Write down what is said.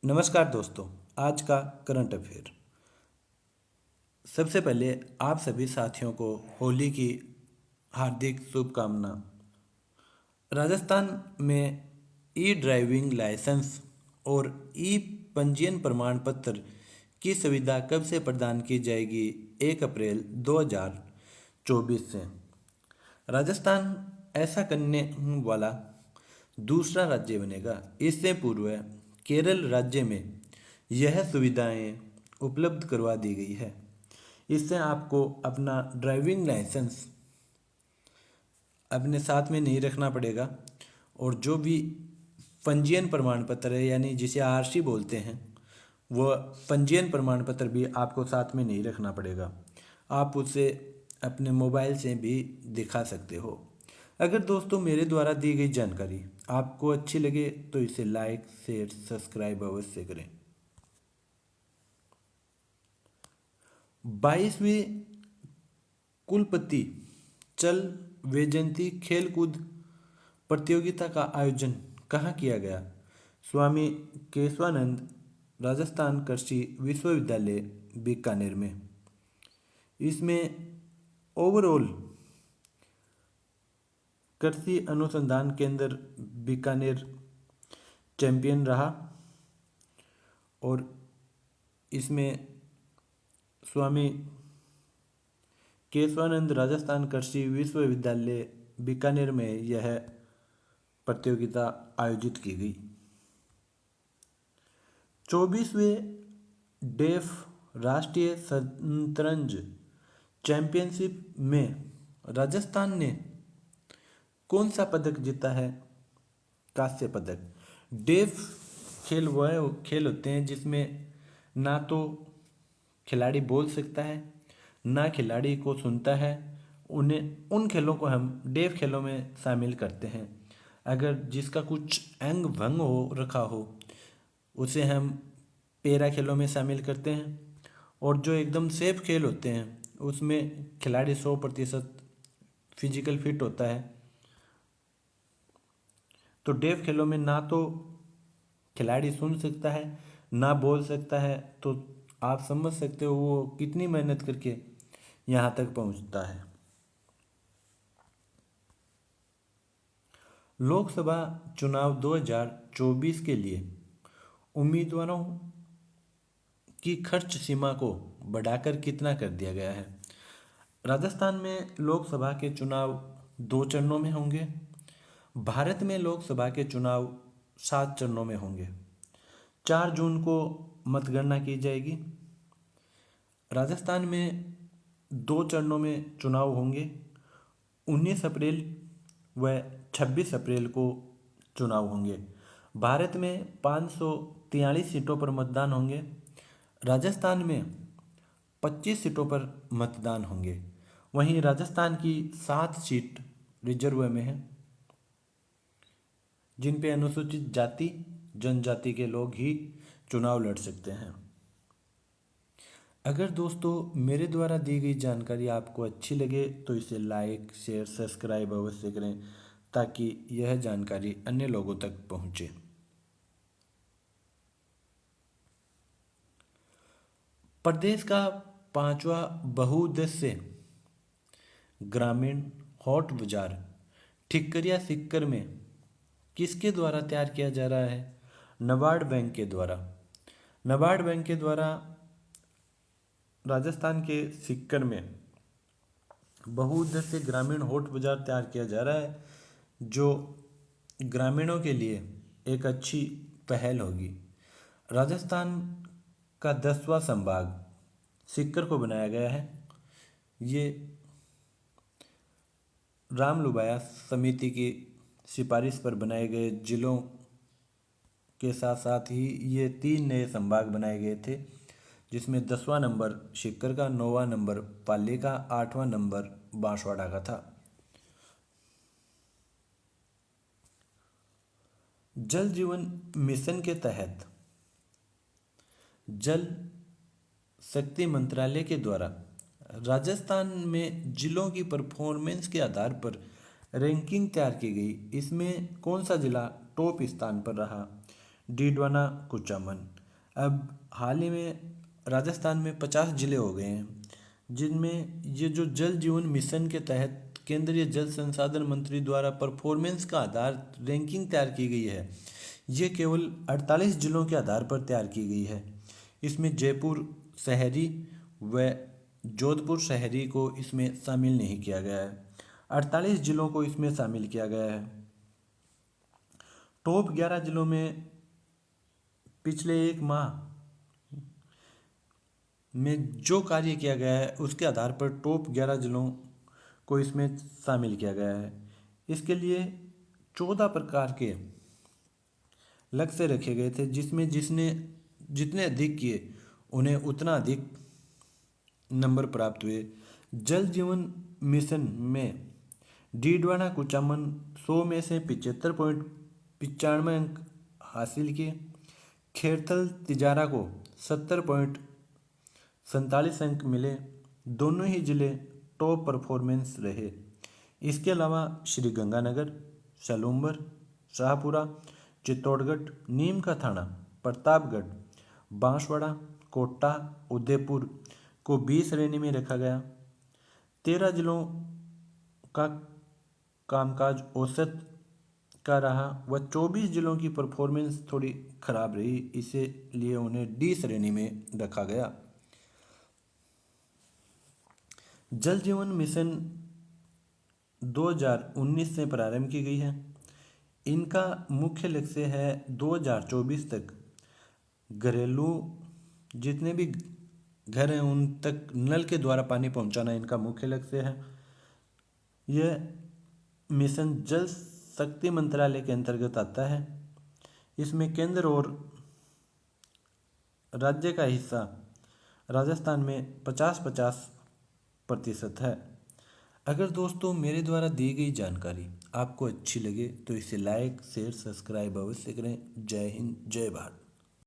नमस्कार दोस्तों। आज का करंट अफेयर। सबसे पहले आप सभी साथियों को होली की हार्दिक शुभकामना। राजस्थान में ई ड्राइविंग लाइसेंस और ई पंजीयन प्रमाण पत्र की सुविधा कब से प्रदान की जाएगी? 1 अप्रैल 2024 से। राजस्थान ऐसा करने वाला दूसरा राज्य बनेगा। इससे पूर्व केरल राज्य में यह सुविधाएं उपलब्ध करवा दी गई है। इससे आपको अपना ड्राइविंग लाइसेंस अपने साथ में नहीं रखना पड़ेगा और जो भी पंजीयन प्रमाण पत्र है यानी जिसे आरसी बोलते हैं वह पंजीयन प्रमाण पत्र भी आपको साथ में नहीं रखना पड़ेगा। आप उसे अपने मोबाइल से भी दिखा सकते हो। अगर दोस्तों मेरे द्वारा दी गई जानकारी आपको अच्छी लगे तो इसे लाइक शेयर सब्सक्राइब अवश्य करें। 22वीं कुलपति चल वैजयंती खेलकूद प्रतियोगिता का आयोजन कहाँ किया गया? स्वामी केशवानंद राजस्थान कृषि विश्वविद्यालय बीकानेर में। इसमें ओवरऑल कृषि अनुसंधान केंद्र बीकानेर चैंपियन रहा और इसमें स्वामी केशवानंद राजस्थान कृषि विश्वविद्यालय बीकानेर में यह प्रतियोगिता आयोजित की गई। 24वें डेफ राष्ट्रीय शतरंज चैंपियनशिप में राजस्थान ने कौन सा पदक जीता है? कांस्य पदक। डेफ खेल वह खेल होते हैं जिसमें ना तो खिलाड़ी बोल सकता है ना खिलाड़ी को सुनता है। उन्हें उन खेलों को हम डेफ खेलों में शामिल करते हैं। अगर जिसका कुछ अंग भंग हो रखा हो उसे हम पैरा खेलों में शामिल करते हैं और जो एकदम सेफ खेल होते हैं उसमें खिलाड़ी 100% फिजिकल फिट होता है। तो डेफ खेलों में ना तो खिलाड़ी सुन सकता है ना बोल सकता है, तो आप समझ सकते हो वो कितनी मेहनत करके यहाँ तक पहुँचता है। लोकसभा चुनाव 2024 के लिए उम्मीदवारों की खर्च सीमा को बढ़ाकर कितना कर दिया गया है? राजस्थान में लोकसभा के चुनाव 2 चरणों में होंगे। भारत में लोकसभा के चुनाव 7 चरणों में होंगे। 4 जून को मतगणना की जाएगी। राजस्थान में 2 चरणों में चुनाव होंगे। 19 अप्रैल व 26 अप्रैल को चुनाव होंगे। भारत में 543 सीटों पर मतदान होंगे। राजस्थान में 25 सीटों पर मतदान होंगे। वहीं राजस्थान की 7 सीट रिजर्व में है जिन पे अनुसूचित जाति जनजाति के लोग ही चुनाव लड़ सकते हैं। अगर दोस्तों मेरे द्वारा दी गई जानकारी आपको अच्छी लगे तो इसे लाइक शेयर सब्सक्राइब अवश्य करें ताकि यह जानकारी अन्य लोगों तक पहुंचे। प्रदेश का 5वां बहुउद्देश्य ग्रामीण हॉट बाजार ठिकरिया सीकर में किसके द्वारा तैयार किया जा रहा है? नाबार्ड बैंक के द्वारा। नाबार्ड बैंक के द्वारा राजस्थान के सीकर में बहुउद्देश्य ग्रामीण हॉट बाजार तैयार किया जा रहा है जो ग्रामीणों के लिए एक अच्छी पहल होगी। राजस्थान का 10वां संभाग सीकर को बनाया गया है। ये रामलुबाया समिति की सिफारिश पर बनाए गए जिलों के साथ साथ ही ये 3 नए संभाग बनाए गए थे जिसमें 10वां नंबर सीकर का, 9वां नंबर पाली का, 8वां नंबर बांसवाड़ा का था। जल जीवन मिशन के तहत जल शक्ति मंत्रालय के द्वारा राजस्थान में जिलों की परफॉर्मेंस के आधार पर रैंकिंग तैयार की गई। इसमें कौन सा जिला टॉप स्थान पर रहा? डीडवाना कुचामन। अब हाल ही में राजस्थान में 50 जिले हो गए हैं, जिनमें ये जो जल जीवन मिशन के तहत केंद्रीय जल संसाधन मंत्री द्वारा परफॉर्मेंस का आधार रैंकिंग तैयार की गई है। ये केवल 48 जिलों के आधार पर तैयार की गई है। इसमें जयपुर शहरी व जोधपुर शहरी को इसमें शामिल नहीं किया गया है। 48 जिलों को इसमें शामिल किया गया है। टॉप 11 जिलों में पिछले एक माह में जो कार्य किया गया है उसके आधार पर टॉप 11 जिलों को इसमें शामिल किया गया है। इसके लिए 14 प्रकार के लक्ष्य रखे गए थे, जिसमें जितने अधिक किए उन्हें उतना अधिक नंबर प्राप्त हुए। जल जीवन मिशन में डीडवाना कुचामन 100 में से 75.95 अंक हासिल किए। खेरथल तिजारा को 70.47 अंक मिले। दोनों ही जिले टॉप परफॉर्मेंस रहे। इसके अलावा श्री गंगानगर, सलूम्बर, शाहपुरा, चित्तौड़गढ़, नीम का थाना, प्रतापगढ़, बांसवाड़ा, कोटा, उदयपुर को 20 श्रेणी में रखा गया। 13 जिलों का कामकाज औसत का रहा व 24 जिलों की परफॉर्मेंस थोड़ी खराब रही, इसीलिए उन्हें डी श्रेणी में रखा गया। जल जीवन मिशन 2019 से प्रारंभ की गई है। इनका मुख्य लक्ष्य है 2024 तक घरेलू जितने भी घर हैं उन तक नल के द्वारा पानी पहुंचाना इनका मुख्य लक्ष्य है। यह मिशन जल शक्ति मंत्रालय के अंतर्गत आता है। इसमें केंद्र और राज्य का हिस्सा राजस्थान में 50-50% है। अगर दोस्तों मेरे द्वारा दी गई जानकारी आपको अच्छी लगे तो इसे लाइक, शेयर, सब्सक्राइब अवश्य करें। जय हिंद, जय भारत।